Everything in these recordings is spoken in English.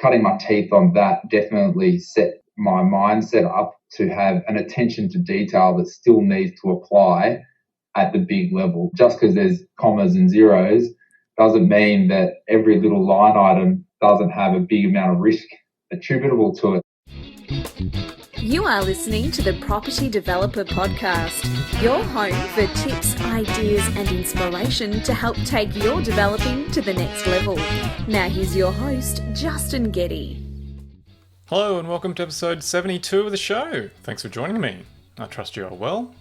cutting my teeth on that definitely set my mindset up to have an attention to detail that still needs to apply at the big level. Just because there's commas and zeros doesn't mean that every little line item doesn't have a big amount of risk attributable to it. You are listening to the Property Developer Podcast, your home for tips, ideas and inspiration to help take your developing to the next level. Now here's your host, Justin Getty. Hello and welcome to episode 72 of the show. Thanks for joining me. I trust you are well.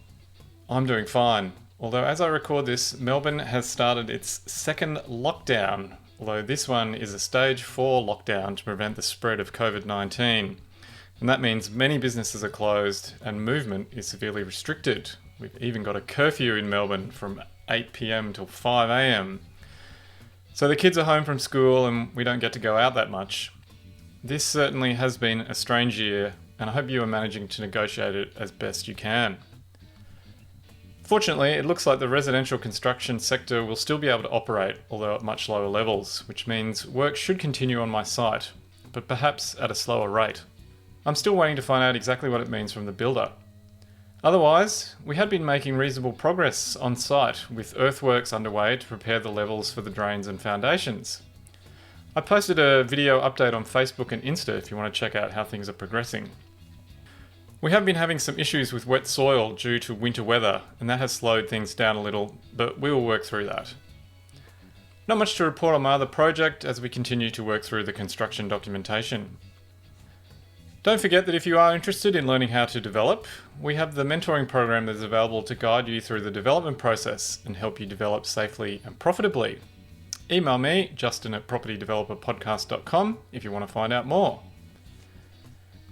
I'm doing fine, although as I record this, Melbourne has started its second lockdown, although this one is a stage 4 lockdown to prevent the spread of COVID-19. And that means many businesses are closed and movement is severely restricted. We've even got a curfew in Melbourne from 8 p.m. till 5 a.m. So the kids are home from school and we don't get to go out that much. This certainly has been a strange year, and I hope you are managing to negotiate it as best you can. Fortunately, it looks like the residential construction sector will still be able to operate, although at much lower levels, which means work should continue on my site, but perhaps at a slower rate. I'm still waiting to find out exactly what it means from the builder. Otherwise, we had been making reasonable progress on site with earthworks underway to prepare the levels for the drains and foundations. I posted a video update on Facebook and Insta if you want to check out how things are progressing. We have been having some issues with wet soil due to winter weather, and that has slowed things down a little, but we will work through that. Not much to report on my other project as we continue to work through the construction documentation. Don't forget that if you are interested in learning how to develop, we have the mentoring program that is available to guide you through the development process and help you develop safely and profitably. Email me, justin@propertydeveloperpodcast.com, if you want to find out more.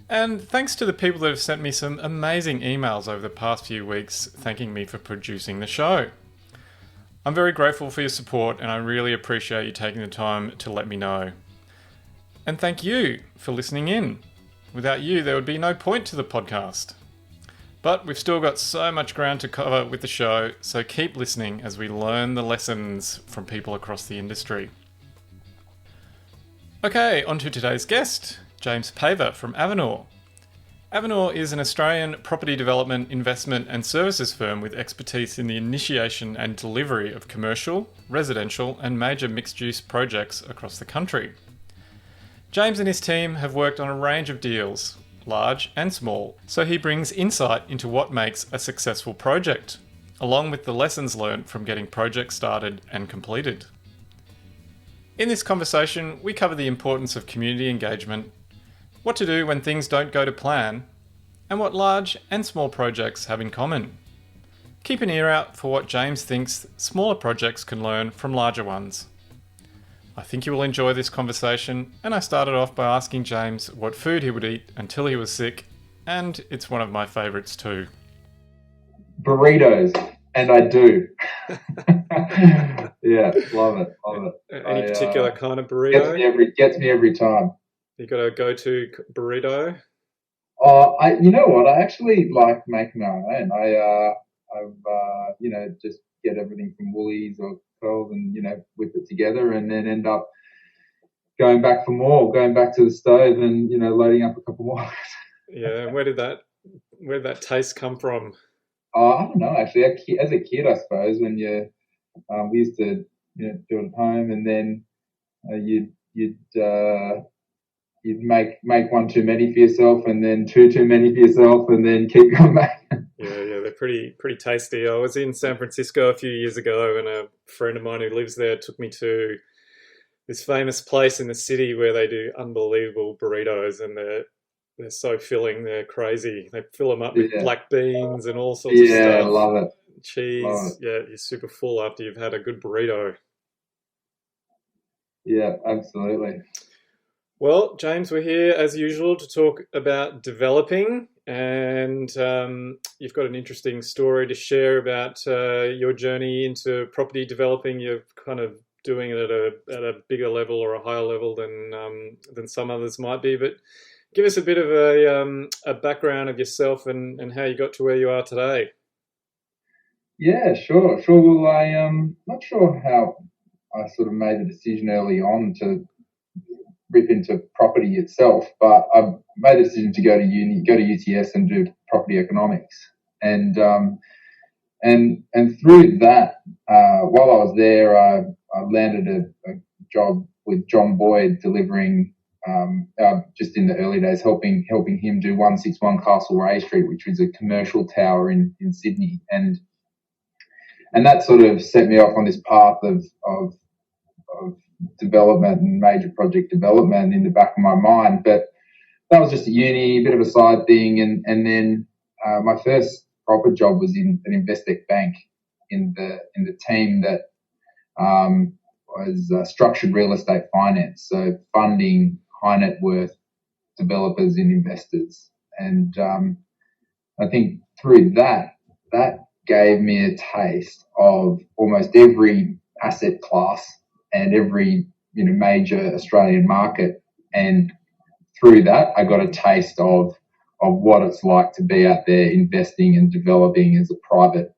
And thanks to the people that have sent me some amazing emails over the past few weeks thanking me for producing the show. I'm very grateful for your support and I really appreciate you taking the time to let me know. And thank you for listening in. Without you, there would be no point to the podcast. But we've still got so much ground to cover with the show, so keep listening as we learn the lessons from people across the industry. Okay, on to today's guest, James Paver from Avenor. Avenor is an Australian property development, investment and services firm with expertise in the initiation and delivery of commercial, residential and major mixed-use projects across the country. James and his team have worked on a range of deals, large and small, so he brings insight into what makes a successful project, along with the lessons learned from getting projects started and completed. In this conversation, we cover the importance of community engagement, what to do when things don't go to plan, and what large and small projects have in common. Keep an ear out for what James thinks smaller projects can learn from larger ones. I think you will enjoy this conversation, and I started off by asking James what food he would eat until he was sick, and it's one of my favourites too. Burritos, and I do. Yeah, love it. Any particular kind of burrito? Gets me every time. You got a go-to burrito? You know what? I actually like making my own. I've just get everything from Woolies or Coles and whip it together, and then end up going back to the stove and loading up a couple more. Yeah, and where did that taste come from? I don't know, actually. As a kid, I suppose, when we used to do it at home, and then you'd make one too many for yourself, and then two too many for yourself, and then keep going back. Yeah, they're pretty tasty. I was in San Francisco a few years ago, and a friend of mine who lives there took me to this famous place in the city where they do unbelievable burritos, and they're so filling. They're crazy. They fill them up with black beans and all sorts of stuff. Yeah, I love it. Cheese. Love it. Yeah, you're super full after you've had a good burrito. Yeah, absolutely. Well, James, we're here as usual to talk about developing, and you've got an interesting story to share about your journey into property developing. You're kind of doing it at a bigger level or a higher level than some others might be. But give us a bit of a background of yourself and how you got to where you are today. Yeah, sure. Well, I'm not sure how I sort of made the decision early on to rip into property itself, but I made the decision to go to uni, go to UTS and do property economics. And through that, while I was there, I landed a job with John Boyd delivering, just in the early days, helping him do 161 Castlereagh Street, which was a commercial tower in Sydney. And that sort of set me off on this path of development and major project development in the back of my mind. But that was just a uni, a bit of a side thing. And then my first proper job was in an Investec bank in the team that was structured real estate finance, so funding high net worth developers and investors. And I think through that gave me a taste of almost every asset class and every major Australian market. And through that, I got a taste of what it's like to be out there investing and developing as a private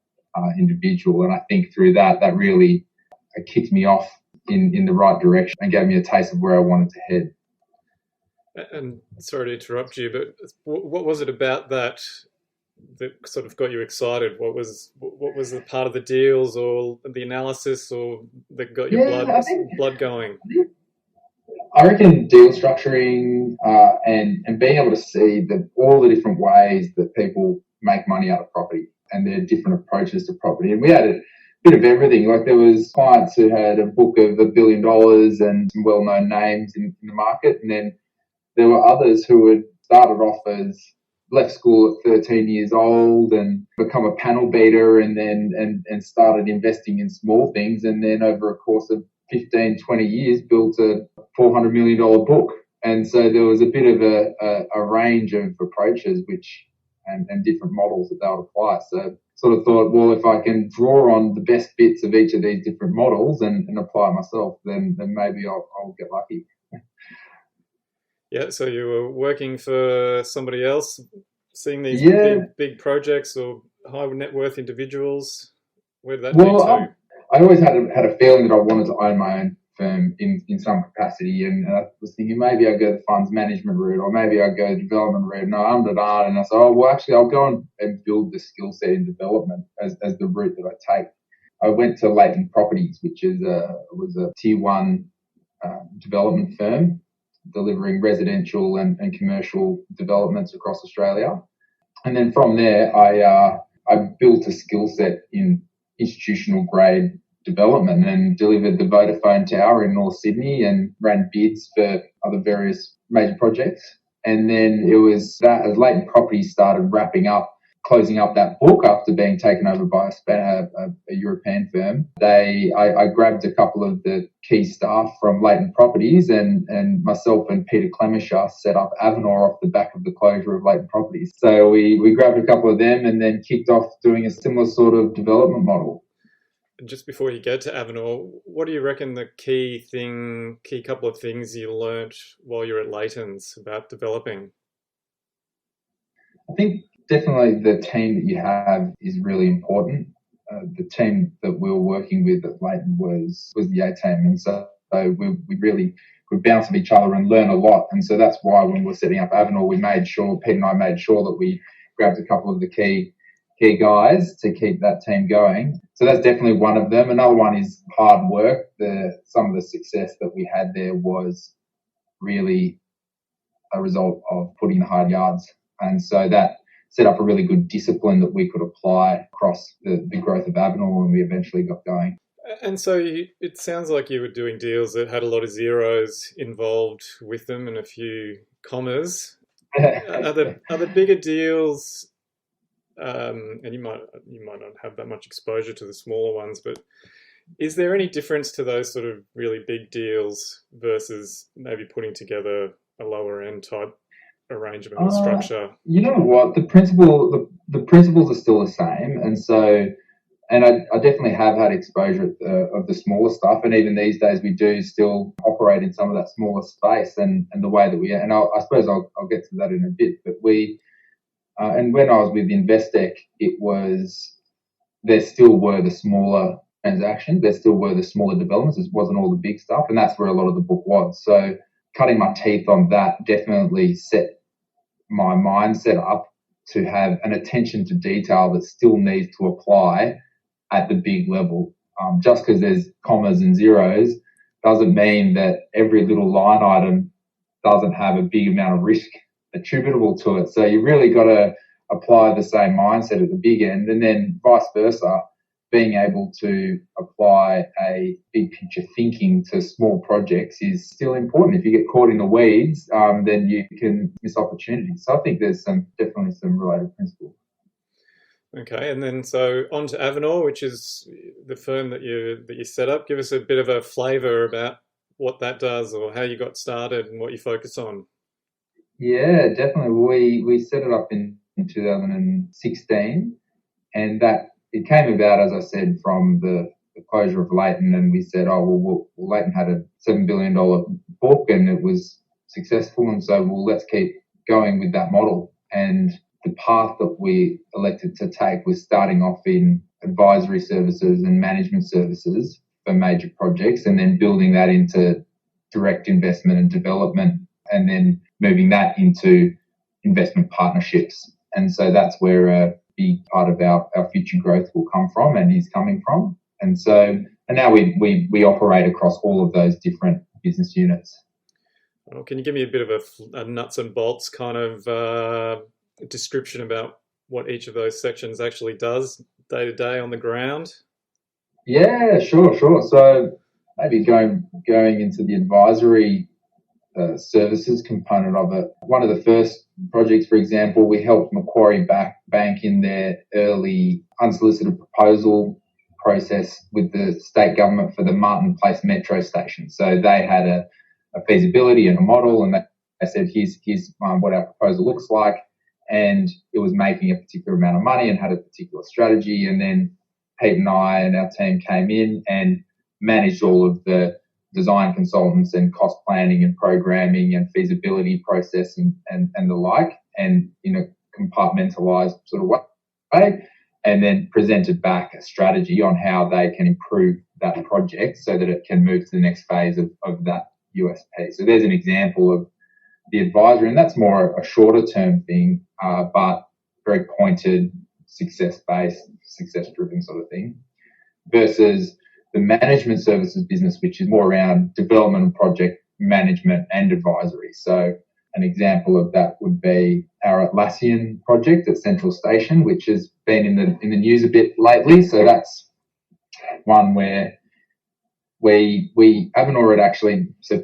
individual. And I think through that really kicked me off in the right direction and gave me a taste of where I wanted to head. And sorry to interrupt you, but what was it about that sort of got you excited? What was the part of the deals or the analysis or that got your blood going? I reckon deal structuring and being able to see all the different ways that people make money out of property and their different approaches to property. And we had a bit of everything. Like there was clients who had a book of $1 billion and some well-known names in the market. And then there were others who had started off as left school at 13 years old and become a panel beater and then started investing in small things. And then over a course of 15, 20 years, built a $400 million book. And so there was a bit of a range of approaches and different models that they would apply. So sort of thought, well, if I can draw on the best bits of each of these different models and apply it myself, then maybe I'll get lucky. Yeah, so you were working for somebody else, seeing these big projects or high net worth individuals. Where did that lead to? I always had a feeling that I wanted to own my own firm in some capacity, and I was thinking maybe I'll go the funds management route or maybe I'll go the development route. And I ummed and ahed, and I said, oh, well, actually, I'll go and build the skill set in development as the route that I take. I went to Leighton Properties, which was a tier one development firm delivering residential and commercial developments across Australia. And then from there, I built a skill set in institutional grade development and delivered the Vodafone Tower in North Sydney and ran bids for other various major projects. And then it was that as Leighton Properties started closing up that book after being taken over by a European firm, I grabbed a couple of the key staff from Leighton Properties and myself and Peter Clemisher set up Avenor off the back of the closure of Leighton Properties. So we grabbed a couple of them and then kicked off doing a similar sort of development model. Just before you go to Avenor, what do you reckon the key couple of things you learnt while you're at Leighton's about developing? I think definitely the team that you have is really important. The team that we were working with at Leighton was the A team, and so we really could bounce off each other and learn a lot. And so that's why when we were setting up Avenor, Pete and I made sure that we grabbed a couple of the key guys to keep that team going. So that's definitely one of them. Another one is hard work. Some of the success that we had there was really a result of putting the hard yards, and so that set up a really good discipline that we could apply across the growth of Avenor when we eventually got going. And so it sounds like you were doing deals that had a lot of zeros involved with them and a few commas. Are the bigger deals, and you might not have that much exposure to the smaller ones, but is there any difference to those sort of really big deals versus maybe putting together a lower end type arrangement or structure? You know what? The principles are still the same, and I definitely have had exposure of the smaller stuff, and even these days we do still operate in some of that smaller space, and the way that we, and I suppose I'll get to that in a bit, but and when I was with Investec, there still were the smaller transactions, there still were the smaller developments, it wasn't all the big stuff, and that's where a lot of the book was. So cutting my teeth on that definitely set my mindset up to have an attention to detail that still needs to apply at the big level. Just because there's commas and zeros doesn't mean that every little line item doesn't have a big amount of risk attributable to it. So you really got to apply the same mindset at the big end, and then vice versa, being able to apply a big picture thinking to small projects is still important. If you get caught in the weeds, then you can miss opportunities. So I think there's definitely some related principles. Okay, and then so on to Avenor, which is the firm that you set up. Give us a bit of a flavour about what that does, or how you got started and what you focus on. Yeah, definitely. We set it up in 2016, and that it came about, as I said, from the closure of Leighton, and we said, Leighton had a $7 billion book and it was successful, and so let's keep going with that model. And the path that we elected to take was starting off in advisory services and management services for major projects, and then building that into direct investment and development, and then moving that into investment partnerships. And so that's where a big part of our future growth will come from and is coming from. And now we operate across all of those different business units. Well, can you give me a bit of a nuts and bolts kind of description about what each of those sections actually does day to day on the ground? Yeah, sure. So maybe going into the advisory services component of it. One of the first projects, for example, we helped Macquarie Bank in their early unsolicited proposal process with the state government for the Martin Place metro station. So they had a feasibility and a model, and they said, here's what our proposal looks like. And it was making a particular amount of money and had a particular strategy. And then Pete and I and our team came in and managed all of the design consultants and cost planning and programming and feasibility process and the like, and in a compartmentalized sort of way, and then presented back a strategy on how they can improve that project so that it can move to the next phase of that USP. So there's an example of the advisory, and that's more a shorter term thing, but very pointed, success-based, success-driven sort of thing, versus the management services business, which is more around development and project management and advisory. So an example of that would be our Atlassian project at Central Station, which has been in the news a bit lately. So that's one where Avenor had actually, so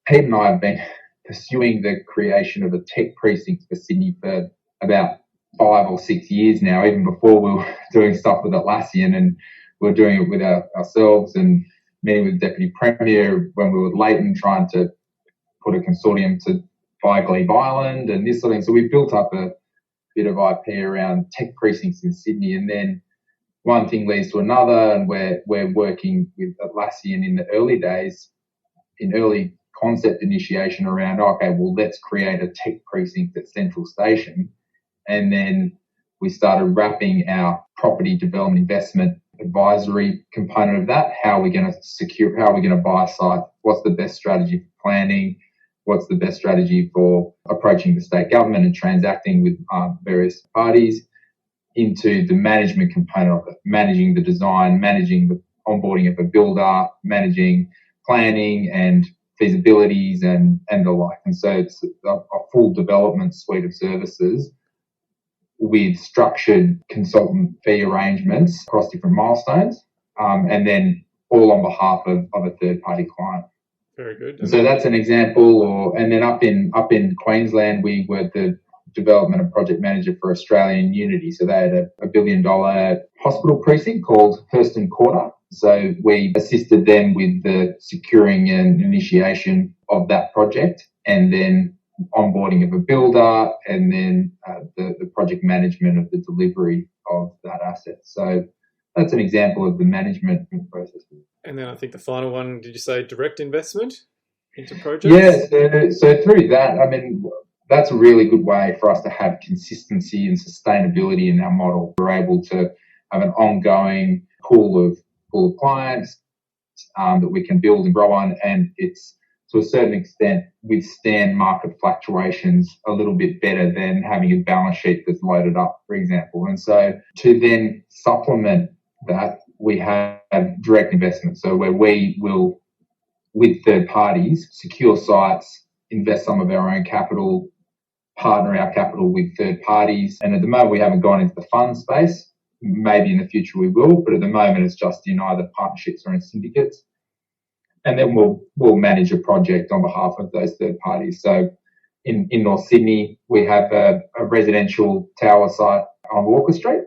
Pete and I have been pursuing the creation of a tech precinct for Sydney for about 5 or 6 years now, even before we were doing stuff with Atlassian, and we were doing it with ourselves and meeting with Deputy Premier when we were with Leighton, trying to put a consortium to buy Glebe Island and this sort of thing. So we built up a bit of IP around tech precincts in Sydney, and then one thing leads to another, and we're working with Atlassian in the early days, in early concept initiation around, let's create a tech precinct at Central Station. And then we started wrapping our property development investment advisory component of that. How are we going to buy a site? What's the best strategy for planning? What's the best strategy for approaching the state government and transacting with various parties, into the management component of it, managing the design, managing the onboarding of a builder, managing planning and feasibilities and the like. And so it's a full development suite of services with structured consultant fee arrangements across different milestones, and then all on behalf of a third-party client. Very good. And so that's an example. And then up in Queensland, we were the development and project manager for Australian Unity. So they had a $1 billion hospital precinct called Hurston Quarter. So we assisted them with the securing and initiation of that project, and then onboarding of a builder, and then the project management of the delivery of that asset. So that's an example of the management process. And then I think the final one, did you say direct investment into projects? Yeah, so through that, I mean, that's a really good way for us to have consistency and sustainability in our model. We're able to have an ongoing pool of clients that we can build and grow on, and it's to a certain extent, withstand market fluctuations a little bit better than having a balance sheet that's loaded up, for example. And so to then supplement that, we have direct investment. So where we will, with third parties, secure sites, invest some of our own capital, partner our capital with third parties. And at the moment, we haven't gone into the fund space. Maybe in the future we will, but at the moment it's just in either partnerships or in syndicates. And then we'll manage a project on behalf of those third parties. So in North Sydney, we have a residential tower site on Walker Street.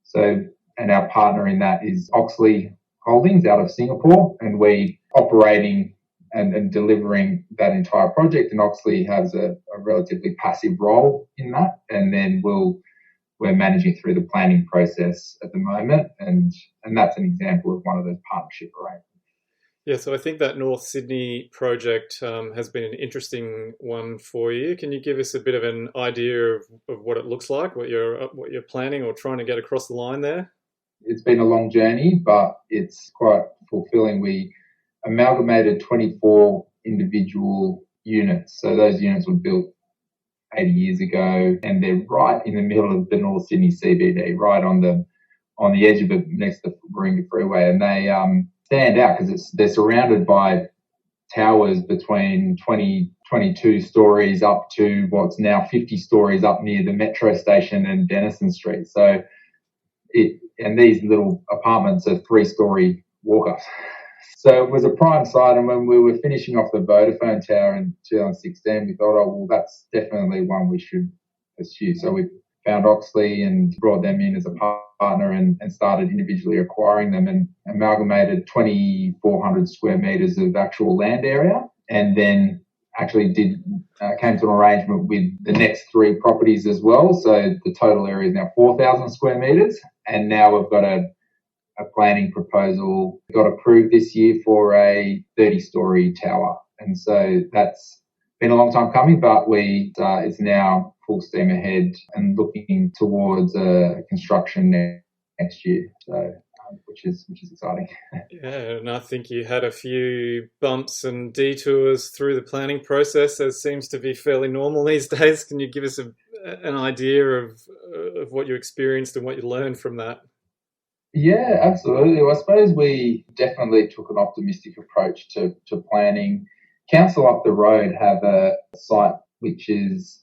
So, and our partner in that is Oxley Holdings out of Singapore, and we operating and delivering that entire project. And Oxley has a relatively passive role in that. And then we're managing through the planning process at the moment. And that's an example of one of those partnership arrangements. Yeah, so I think that North Sydney project has been an interesting one for you. Can you give us a bit of an idea of what it looks like, what you're planning or trying to get across the line there? It's been a long journey, but it's quite fulfilling. We amalgamated 24 individual units. So those units were built 80 years ago, and they're right in the middle of the North Sydney CBD, right on the edge of it, next to the Warringah Freeway, and they stand out because they're surrounded by towers between 22 stories up to what's now 50 stories up near the metro station and Denison Street. So and these little apartments are 3-story walk-ups. So it was a prime site, and when we were finishing off the Vodafone Tower in 2016, we thought, oh, well, that's definitely one we should pursue. So we found Oxley and brought them in as a partner and started individually acquiring them and amalgamated 2,400 square metres of actual land area, and then actually came to an arrangement with the next 3 properties as well. So the total area is now 4,000 square metres, and now we've got a planning proposal got approved this year for a 30-story tower. And so that's been a long time coming, but it's now full steam ahead and looking towards construction next year. So which is exciting. Yeah, and I think you had a few bumps and detours through the planning process, as seems to be fairly normal these days. Can you give us an idea of what you experienced and what you learned from that? Yeah, absolutely. Well, I suppose we definitely took an optimistic approach to planning. Council up the road have a site which is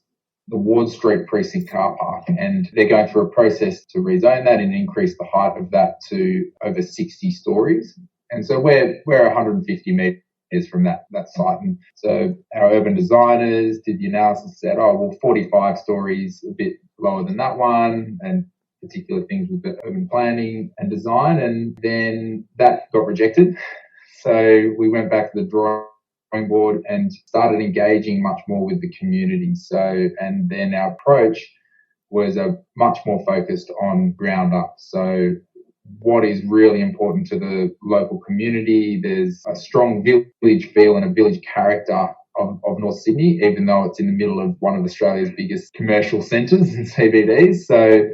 the Ward Street Precinct car park, and they're going through a process to rezone that and increase the height of that to over 60 stories. And so we're 150 metres from that site. And so our urban designers did the analysis, said, 45 stories, a bit lower than that one, and particular things with the urban planning and design. And then that got rejected. So we went back to the drawing board and started engaging much more with the community. So, and then our approach was much more focused on ground up. So what is really important to the local community, there's a strong village feel and a village character of North Sydney, even though it's in the middle of one of Australia's biggest commercial centres and CBDs. So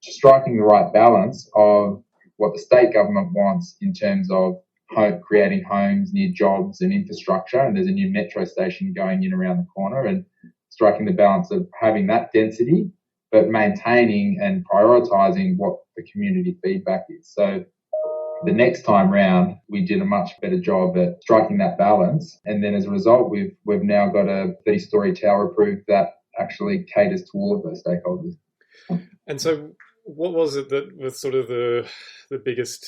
striking the right balance of what the state government wants in terms of creating homes near jobs and infrastructure, and there's a new metro station going in around the corner, and striking the balance of having that density but maintaining and prioritising what the community feedback is. So the next time round we did a much better job at striking that balance, and then as a result we've now got a 30-story tower approved that actually caters to all of those stakeholders. And so what was it that was sort of the biggest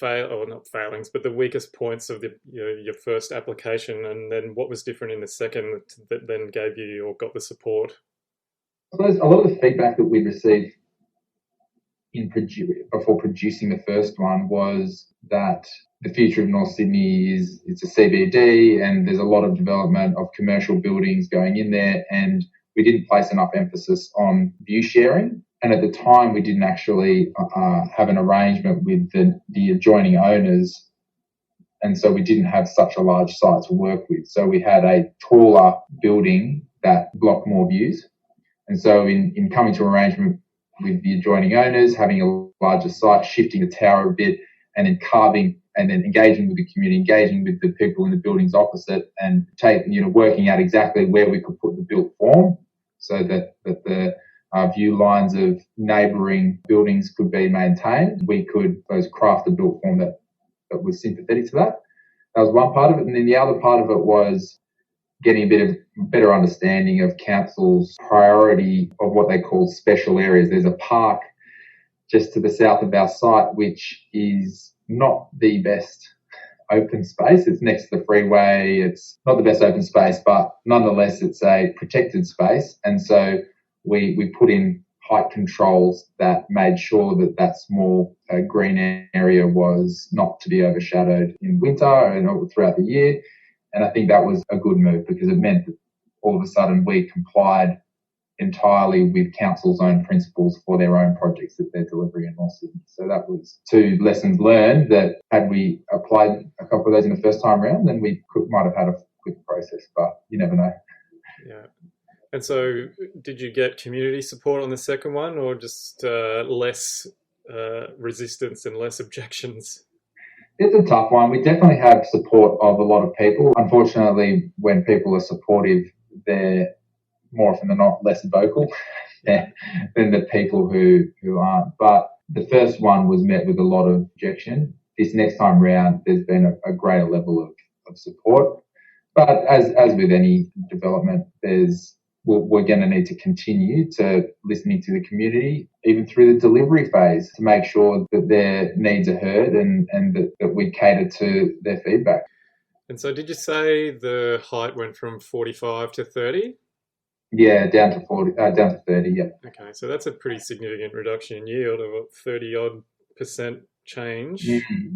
not failings, but the weakest points of your first application, and then what was different in the second that then gave you or got the support? I suppose a lot of the feedback that we received before producing the first one was that the future of North Sydney it's a CBD, and there's a lot of development of commercial buildings going in there, and we didn't place enough emphasis on view sharing. And at the time, we didn't actually have an arrangement with the adjoining owners. And so we didn't have such a large site to work with. So we had a taller building that blocked more views. And so in coming to arrangement with the adjoining owners, having a larger site, shifting the tower a bit, and then carving and then engaging with the community, engaging with the people in the buildings opposite, and working out exactly where we could put the built form so that the view lines of neighbouring buildings could be maintained. We could craft a built form that was sympathetic to that. That was one part of it. And then the other part of it was getting a bit of better understanding of council's priority of what they call special areas. There's a park just to the south of our site, which is not the best open space. It's next to the freeway. It's not the best open space, but nonetheless, it's a protected space. And so we put in height controls that made sure that small green area was not to be overshadowed in winter and throughout the year. And I think that was a good move because it meant that all of a sudden we complied entirely with council's own principles for their own projects that they're delivering in North Sydney. So that was 2 lessons learned that had we applied a couple of those in the first time round, then we might have had a quick process, but you never know. Yeah. And so did you get community support on the second one, or just less resistance and less objections? It's a tough one. We definitely have support of a lot of people. Unfortunately, when people are supportive, they're more often than not less vocal than the people who aren't. But the first one was met with a lot of objection. This next time round, there's been a greater level of support. But as with any development, we're going to need to continue to listening to the community, even through the delivery phase, to make sure that their needs are heard and that we cater to their feedback. And so did you say the height went from 45 to 30? Yeah, down to 30, yeah. Okay, so that's a pretty significant reduction in yield of 30-odd% change. Mm-hmm.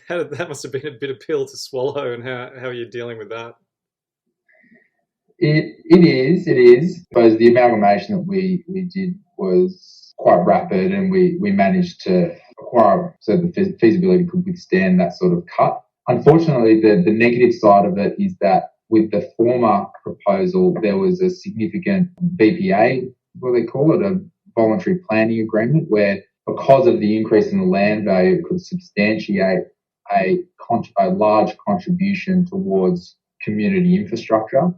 That must have been a bit of pill to swallow, and how are you dealing with that? It is. I suppose the amalgamation that we did was quite rapid, and we managed to acquire so the feasibility could withstand that sort of cut. Unfortunately, the negative side of it is that with the former proposal, there was a significant BPA, what they call it, a voluntary planning agreement, where because of the increase in the land value, it could substantiate a large contribution towards community infrastructure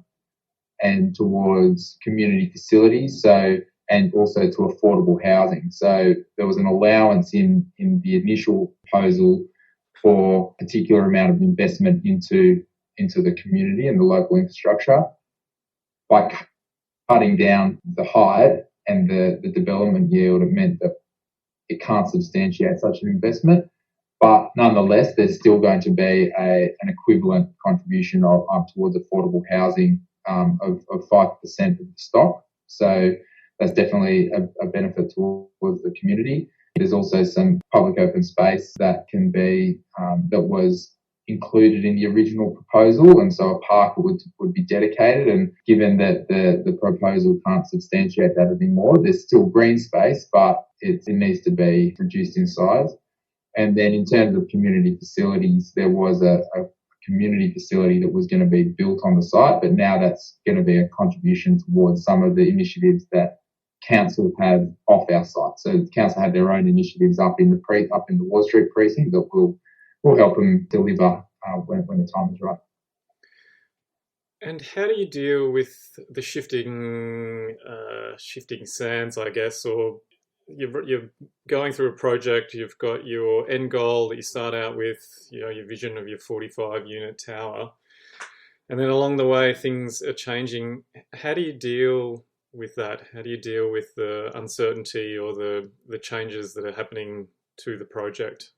and towards community facilities, and also to affordable housing. So there was an allowance in the initial proposal for a particular amount of investment into the community and the local infrastructure. By cutting down the height and the development yield, it meant that it can't substantiate such an investment. But nonetheless, there's still going to be an equivalent contribution towards affordable housing of 5% of the stock. So that's definitely a benefit towards the community. There's also some public open space that can be that was included in the original proposal, and so a park would be dedicated. And given that the proposal can't substantiate that anymore, there's still green space, but it needs to be reduced in size. And then in terms of community facilities, there was a community facility that was going to be built on the site, but now that's going to be a contribution towards some of the initiatives that council have off our site. So council have their own initiatives up in the Wall Street precinct that will help them deliver when the time is right. And how do you deal with the shifting sands, I guess, or you're going through a project, you've got your end goal that you start out with, your vision of your 45-unit tower, and then along the way things are changing. How do you deal with that? How do you deal with the uncertainty or the changes that are happening to the project?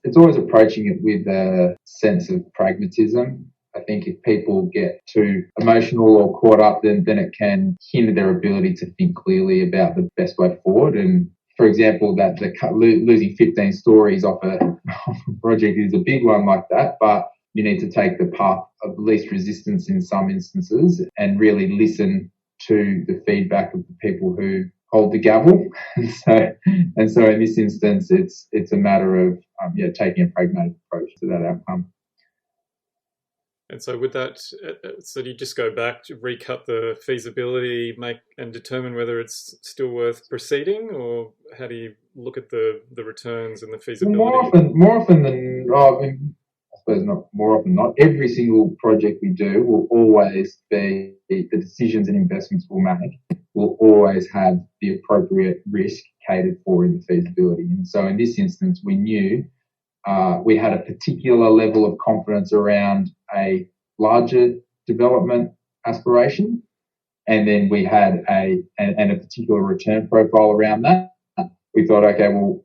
It's always approaching it with a sense of pragmatism. I think if people get too emotional or caught up, then it can hinder their ability to think clearly about the best way forward. And for example, that losing 15 stories off a project is a big one like that, but you need to take the path of least resistance in some instances and really listen to the feedback of the people who hold the gavel. And so in this instance, it's a matter of taking a pragmatic approach to that outcome. And so with that, so you just go back to recut the feasibility, and determine whether it's still worth proceeding, or how do you look at the returns and the feasibility? More often than I suppose not more often not. Every single project we do will always be the decisions and investments we'll make will always have the appropriate risk catered for in the feasibility. And so in this instance, we knew we had a particular level of confidence around a larger development aspiration, and then we had a particular return profile around that. We thought, okay, well,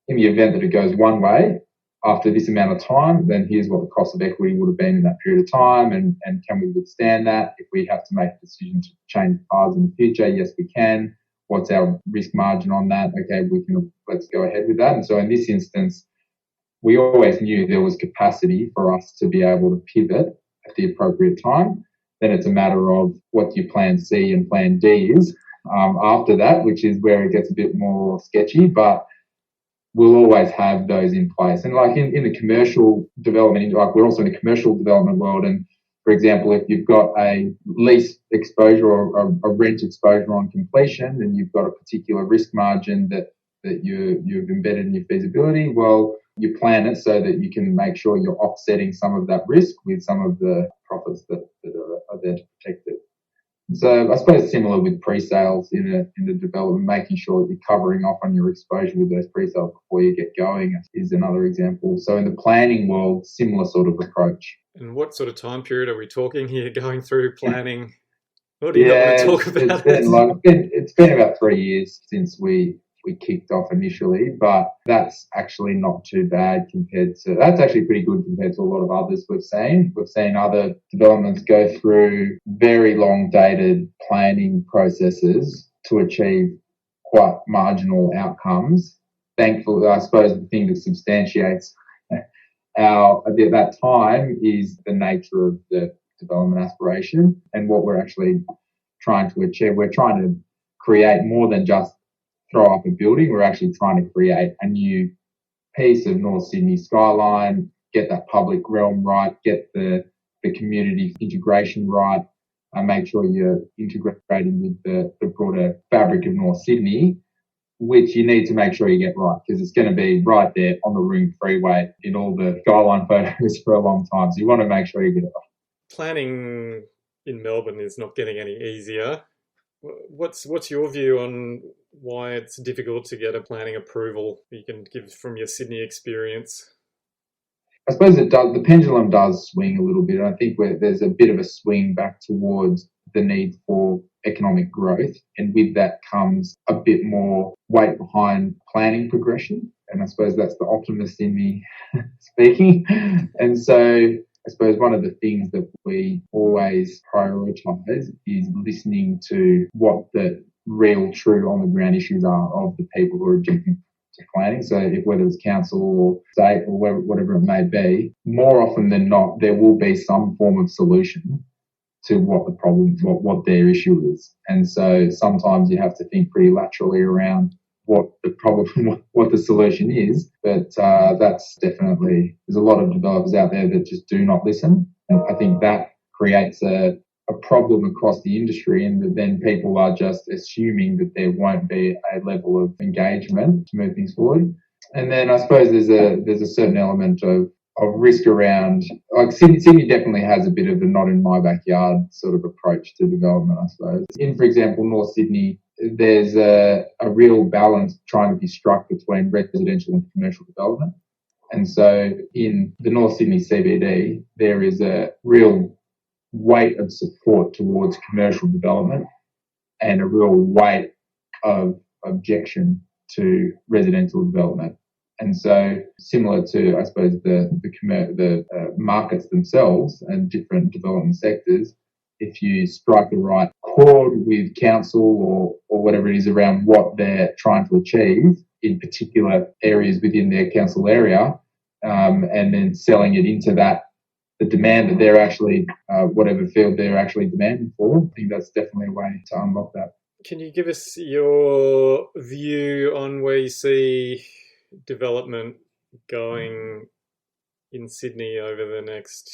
in the event that it goes one way after this amount of time, then here's what the cost of equity would have been in that period of time, and can we withstand that? If we have to make a decision to change paths in the future, yes, we can. What's our risk margin on that? Okay, let's go ahead with that. And so in this instance, we always knew there was capacity for us to be able to pivot at the appropriate time. Then it's a matter of what your plan C and plan D is after that, which is where it gets a bit more sketchy, but we'll always have those in place. And like in the commercial development, like we're also in the commercial development world, and for example, if you've got a lease exposure or a rent exposure on completion, and you've got a particular risk margin that you've embedded in your feasibility, well, you plan it so that you can make sure you're offsetting some of that risk with some of the profits that are there to protect it. So I suppose similar with pre-sales in the development, making sure that you're covering off on your exposure with those pre-sales before you get going is another example. So in the planning world, similar sort of approach. And what sort of time period are we talking here going through planning? What do you not want to talk about? It's been about 3 years since we kicked off initially, but that's actually not too bad that's actually pretty good compared to a lot of others we've seen. We've seen other developments go through very long dated planning processes to achieve quite marginal outcomes. Thankfully, I suppose the thing that substantiates that time is the nature of the development aspiration and what we're actually trying to achieve. We're trying to create more than just throw up a building. We're actually trying to create a new piece of North Sydney skyline, get that public realm right, get the community integration right, and make sure you're integrating with the broader fabric of North Sydney, which you need to make sure you get right, because it's going to be right there on the Ring Freeway in all the skyline photos for a long time. So you want to make sure you get it right. Planning in Melbourne is not getting any easier. What's your view on why it's difficult to get a planning approval? You can give from your Sydney experience. I suppose it does. The pendulum does swing a little bit. And I think there's a bit of a swing back towards the need for economic growth, and with that comes a bit more weight behind planning progression. And I suppose that's the optimist in me speaking. And so I suppose one of the things that we always prioritise is listening to what the real, true, on-the-ground issues are of the people who are objecting to planning. So whether it's council or state or whatever it may be, more often than not, there will be some form of solution to what the problem, what their issue is. And so sometimes you have to think pretty laterally around what the problem, what the solution is. But that's definitely, there's a lot of developers out there that just do not listen. And I think that creates a problem across the industry, and then people are just assuming that there won't be a level of engagement to move things forward. And then I suppose there's a certain element of risk around, like Sydney definitely has a bit of a not in my backyard sort of approach to development, I suppose. For example, North Sydney, there's a real balance trying to be struck between residential and commercial development. And so in the North Sydney CBD, there is a real weight of support towards commercial development and a real weight of objection to residential development. And so similar to, I suppose, the markets themselves and different development sectors, if you strike the right chord with council or whatever it is around what they're trying to achieve in particular areas within their council area, and then selling it into the demand that they're actually, whatever field they're actually demanding for, I think that's definitely a way to unlock that. Can you give us your view on where you see development going in Sydney over the next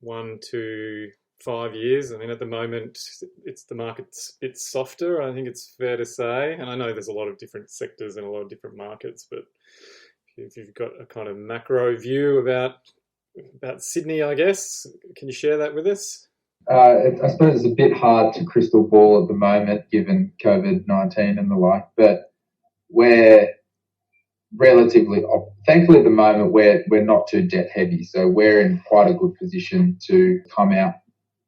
1 to 5 years? I mean, at the moment, the market's a bit softer, I think it's fair to say. And I know there's a lot of different sectors and a lot of different markets, but if you've got a kind of macro view about Sydney, I guess, can you share that with us? I suppose it's a bit hard to crystal ball at the moment given COVID-19 and the like, but we're relatively, thankfully at the moment, we're not too debt heavy. So we're in quite a good position to come out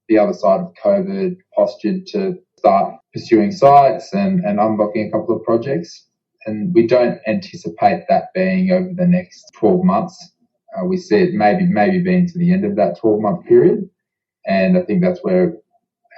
the other side of COVID, postured to start pursuing sites and unlocking a couple of projects. And we don't anticipate that being over the next 12 months. We see it maybe being to the end of that 12-month period. And I think that's where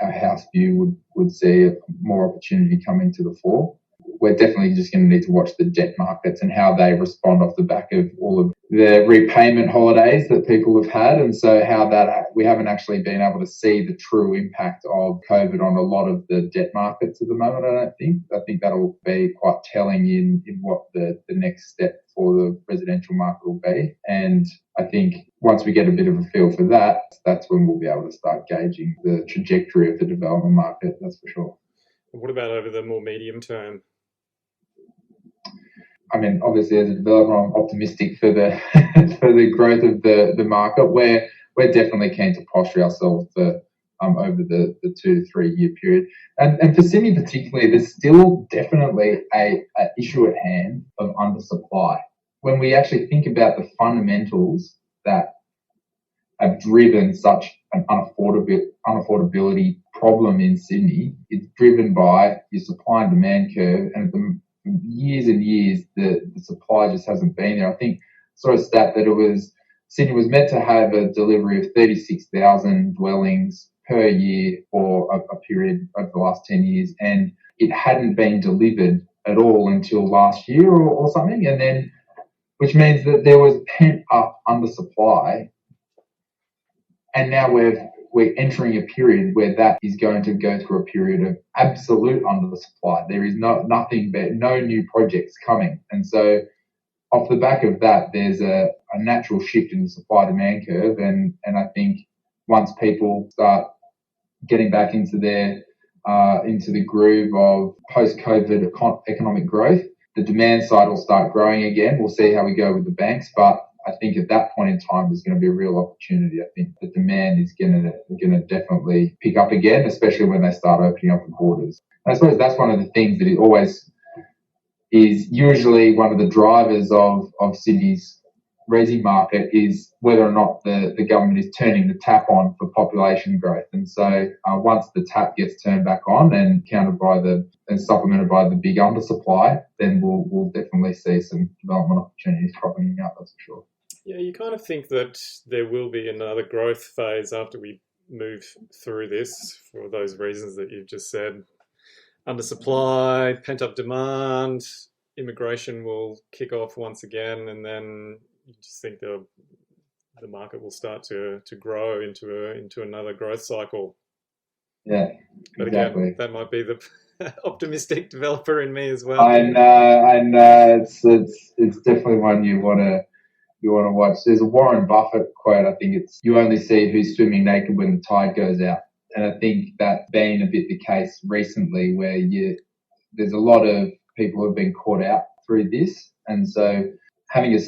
our house view would see more opportunity coming to the fore. We're definitely just going to need to watch the debt markets and how they respond off the back of all of the repayment holidays that people have had. And so how that we haven't actually been able to see the true impact of COVID on a lot of the debt markets at the moment, I don't think. I think that'll be quite telling in what the next step for the residential market will be. And I think once we get a bit of a feel for that, that's when we'll be able to start gauging the trajectory of the development market, that's for sure. What about over the more medium term? I mean, obviously, as a developer, I'm optimistic for the for the growth of the market. We're definitely keen to posture ourselves for over the 2 to 3 year period. And for Sydney particularly, there's still definitely a issue at hand of undersupply. When we actually think about the fundamentals that have driven such an unaffordability problem in Sydney, it's driven by your supply and demand curve, and years and years the supply just hasn't been there. I think I saw a stat that Sydney was meant to have a delivery of 36,000 dwellings per year for a period over the last 10 years, and it hadn't been delivered at all until last year or something, and then which means that there was pent up undersupply, and now we're entering a period where that is going to go through a period of absolute undersupply. There is nothing but no new projects coming. And so off the back of that, there's a natural shift in the supply demand curve. And I think once people start getting back into into the groove of post-COVID economic growth, the demand side will start growing again. We'll see how we go with the banks, but I think at that point in time, there's going to be a real opportunity. I think the demand is going to definitely pick up again, especially when they start opening up the borders. And I suppose that's one of the things that it always is usually one of the drivers of Sydney's resi market is whether or not the government is turning the tap on for population growth. And so once the tap gets turned back on and supplemented by the big undersupply, then we'll definitely see some development opportunities cropping up, that's for sure. Yeah, you kind of think that there will be another growth phase after we move through this for those reasons that you've just said. Undersupply, pent-up demand, immigration will kick off once again, and then you just think the market will start to grow into another growth cycle. Yeah, but exactly. Again, that might be the optimistic developer in me as well. I know. It's definitely one you want to watch. There's a Warren Buffett quote. I think it's "You only see who's swimming naked when the tide goes out." And I think that's been a bit the case recently, where there's a lot of people who have been caught out through this, and so having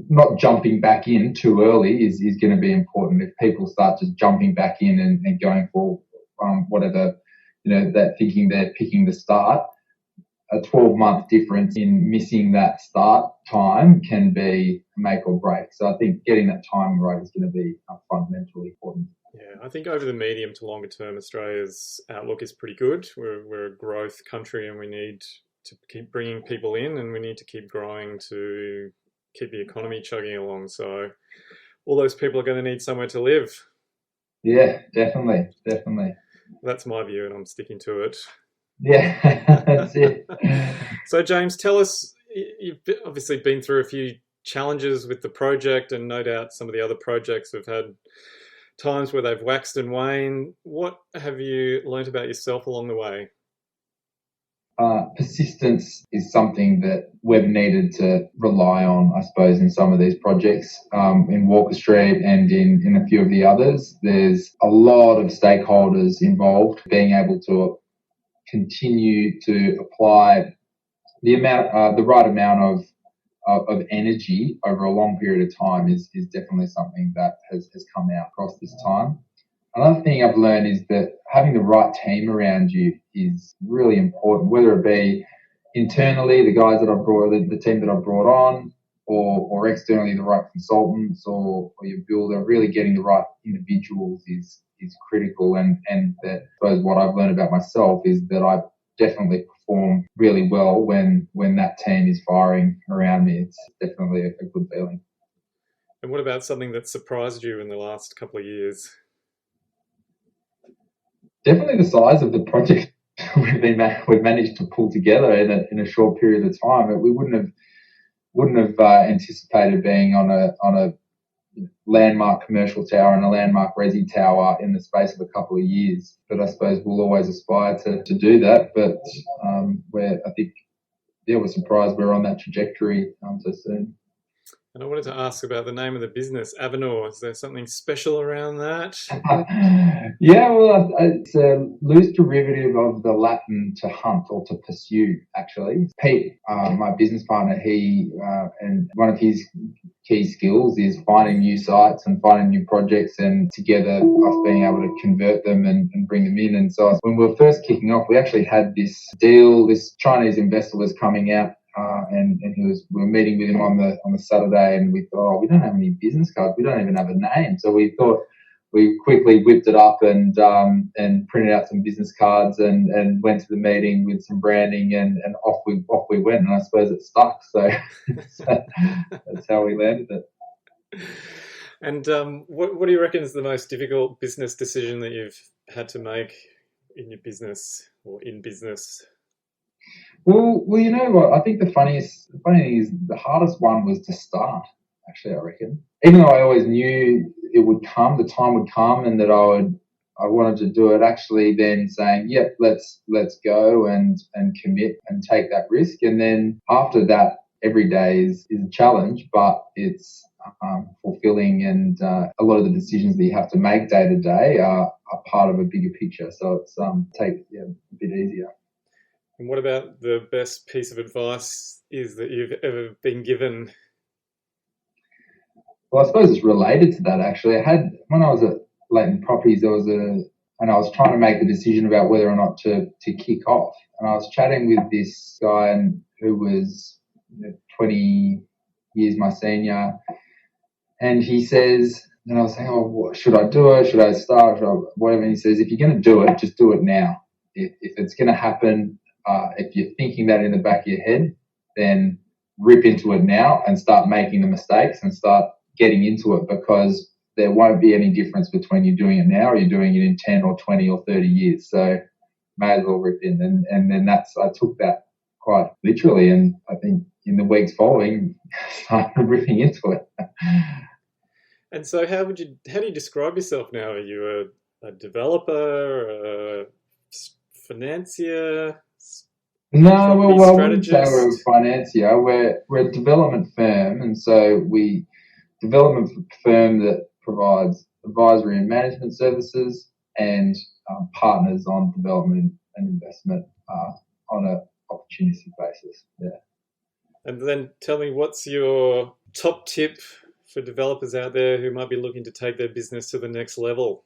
not jumping back in too early is going to be important. If people start just jumping back in and going for whatever, that thinking they're picking the start, a 12-month difference in missing that start time can be make or break. So I think getting that time right is going to be fundamentally important. Yeah, I think over the medium to longer term, Australia's outlook is pretty good. We're a growth country, and we need to keep bringing people in, and we need to keep growing to keep the economy chugging along. So all those people are going to need somewhere to live. Yeah, definitely. That's my view, and I'm sticking to it. Yeah, that's it. So James, tell us, you've obviously been through a few challenges with the project, and no doubt some of the other projects have had times where they've waxed and waned. What have you learnt about yourself along the way? Persistence is something that we've needed to rely on, I suppose, in some of these projects. In Walker Street and in a few of the others, there's a lot of stakeholders involved. Being able to continue to apply the right amount of energy over a long period of time is definitely something that has come out across this time. Another thing I've learned is that having the right team around you is really important, whether it be internally, the guys that I've brought, the team that I've brought on, or externally, the right consultants or your builder. Really getting the right individuals is critical. And that, I suppose what I've learned about myself is that I definitely perform really well when that team is firing around me. It's definitely a good feeling. And what about something that surprised you in the last couple of years? Definitely the size of the project we've managed to pull together in a short period of time. We wouldn't have anticipated being on a landmark commercial tower and a landmark resi tower in the space of a couple of years. But I suppose we'll always aspire to do that. But we're surprised we're on that trajectory so soon. And I wanted to ask about the name of the business, Avenor. Is there something special around that? Yeah, well, it's a loose derivative of the Latin to hunt or to pursue, actually. Pete, my business partner, and one of his key skills is finding new sites and finding new projects, and together us being able to convert them and bring them in. And so when we were first kicking off, we actually had this deal. This Chinese investor was coming out. And we were meeting with him on the Saturday, and we thought, we don't have any business cards. We don't even have a name. So we thought we quickly whipped it up and printed out some business cards and went to the meeting with some branding and off we went. And I suppose it stuck. So that's how we landed it. And what do you reckon is the most difficult business decision that you've had to make in your business or in business? Well, you know what? I think the funny thing is the hardest one was to start. Actually, I reckon, even though I always knew it would come, the time would come, and that I wanted to do it. Actually, then saying, "Yep, let's go and commit and take that risk." And then after that, every day is a challenge, but it's fulfilling, and a lot of the decisions that you have to make day to day are part of a bigger picture. So it's a bit easier. And what about the best piece of advice is that you've ever been given? Well, I suppose it's related to that, actually. When I was at Leighton Properties, and I was trying to make the decision about whether or not to kick off. And I was chatting with this guy who was 20 years my senior. And he says, and I was saying, should I do it? Should I start? Whatever. And he says, if you're going to do it, just do it now. If it's going to happen, if you're thinking that in the back of your head, then rip into it now and start making the mistakes and start getting into it, because there won't be any difference between you doing it now or you're doing it in 10 or 20 or 30 years. So may as well rip in. And then I took that quite literally. And I think in the weeks following, started ripping into it. And so how do you describe yourself now? Are you a developer, a financier? No, well, I wouldn't say we're a financier. We're a development firm, and so development firm that provides advisory and management services and partners on development and investment on an opportunistic basis. Yeah. And then tell me, what's your top tip for developers out there who might be looking to take their business to the next level?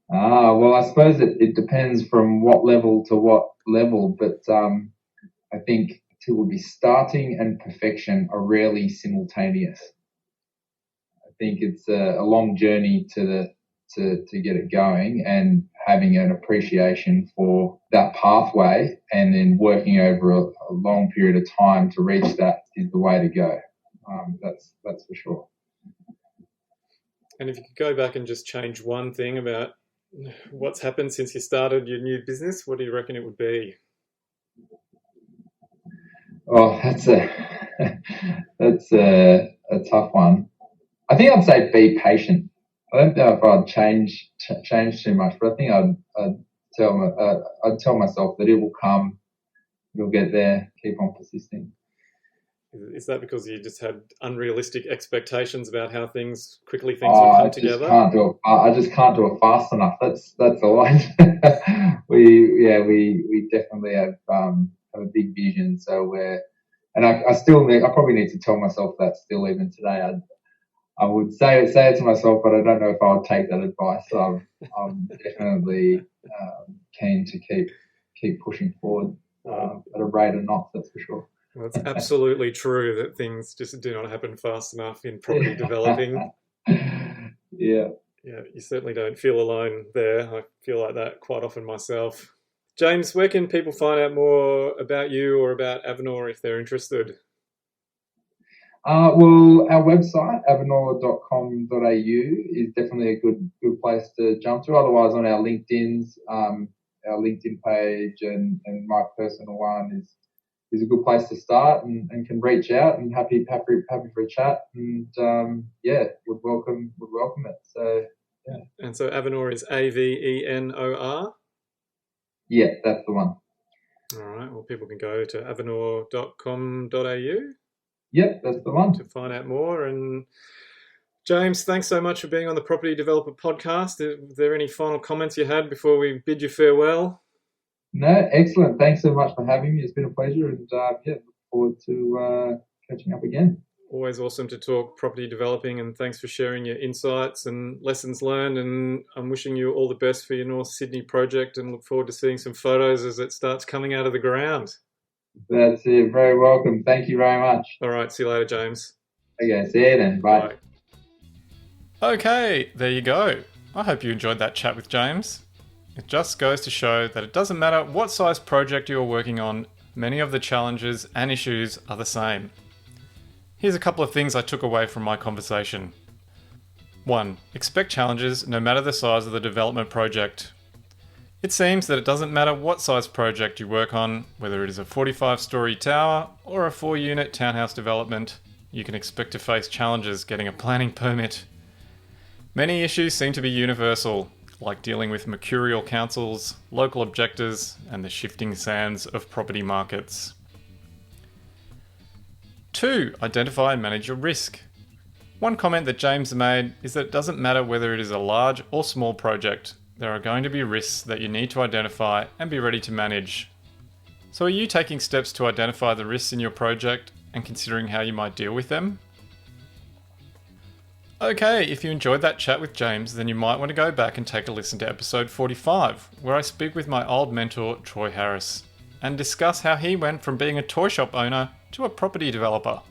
Well, I suppose it depends from what level to what level, but I think it would be starting and perfection are rarely simultaneous. I think it's a long journey to get it going, and having an appreciation for that pathway and then working over a long period of time to reach that is the way to go. That's for sure. And if you could go back and just change one thing about what's happened since you started your new business, what do you reckon it would be? Oh, that's a tough one. I think I'd say be patient. I don't know if I'd change too much, but I think I'd I'd tell myself that it will come, you'll get there, keep on persisting. Is that because you just had unrealistic expectations about how quickly things would come together? I just can't do it fast enough. That's all I. we definitely have a big vision. So I probably need to tell myself that still even today. I would say it to myself, but I don't know if I would take that advice. So I'm definitely keen to keep pushing forward at a rate of knots. That's for sure. Well, it's absolutely true that things just do not happen fast enough in property developing. Yeah, you certainly don't feel alone there. I feel like that quite often myself. James, where can people find out more about you or about Avenor if they're interested? Well, our website, avenor.com.au, is definitely a good place to jump to. Otherwise, on our LinkedIn's, our LinkedIn page and my personal one is a good place to start and can reach out, and happy for a chat, and would welcome it. So yeah. And so Avenor is Avenor? Yeah, that's the one. All right. Well, people can go to avenor.com.au. Yep, that's the one. To find out more. And James, thanks so much for being on the Property Developer Podcast. Are there any final comments you had before we bid you farewell? No, excellent. Thanks so much for having me. It's been a pleasure, and look forward to catching up again. Always awesome to talk property developing, and thanks for sharing your insights and lessons learned, and I'm wishing you all the best for your North Sydney project and look forward to seeing some photos as it starts coming out of the ground. That's it. Very welcome. Thank you very much. All right. See you later, James. Okay. See you then. Bye. Okay. There you go. I hope you enjoyed that chat with James. It just goes to show that it doesn't matter what size project you're working on, many of the challenges and issues are the same. Here's a couple of things I took away from my conversation. 1. Expect challenges no matter the size of the development project. It seems that it doesn't matter what size project you work on, whether it is a 45-storey tower or a 4-unit townhouse development, you can expect to face challenges getting a planning permit. Many issues seem to be universal, like dealing with mercurial councils, local objectors, and the shifting sands of property markets. 2. Identify and manage your risk. One comment that James made is that it doesn't matter whether it is a large or small project, there are going to be risks that you need to identify and be ready to manage. So are you taking steps to identify the risks in your project and considering how you might deal with them? Okay, if you enjoyed that chat with James, then you might want to go back and take a listen to episode 45, where I speak with my old mentor, Troy Harris, and discuss how he went from being a toy shop owner to a property developer.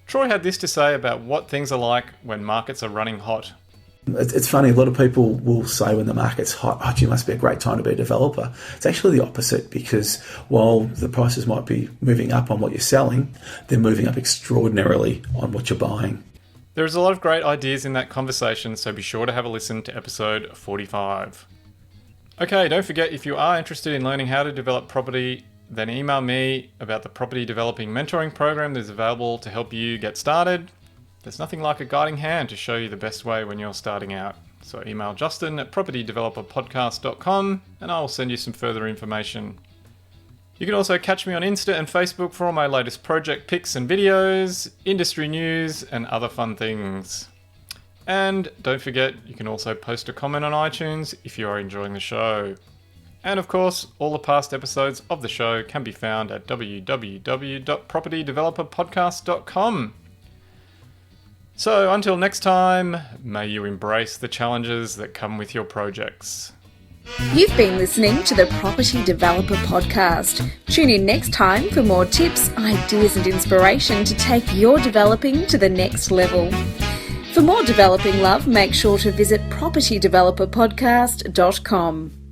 Troy had this to say about what things are like when markets are running hot. It's funny, a lot of people will say when the market's hot, oh, gee, must be a great time to be a developer. It's actually the opposite, because while the prices might be moving up on what you're selling, they're moving up extraordinarily on what you're buying. There's a lot of great ideas in that conversation, so be sure to have a listen to episode 45. Okay, don't forget, if you are interested in learning how to develop property, then email me about the property developing mentoring program that is available to help you get started. There's nothing like a guiding hand to show you the best way when you're starting out. So email Justin at propertydeveloperpodcast.com and I will send you some further information. You can also catch me on Insta and Facebook for all my latest project pics and videos, industry news, and other fun things. And don't forget, you can also post a comment on iTunes if you are enjoying the show. And of course, all the past episodes of the show can be found at www.propertydeveloperpodcast.com. So until next time, may you embrace the challenges that come with your projects. You've been listening to the Property Developer Podcast. Tune in next time for more tips, ideas and inspiration to take your developing to the next level. For more developing love, make sure to visit propertydeveloperpodcast.com.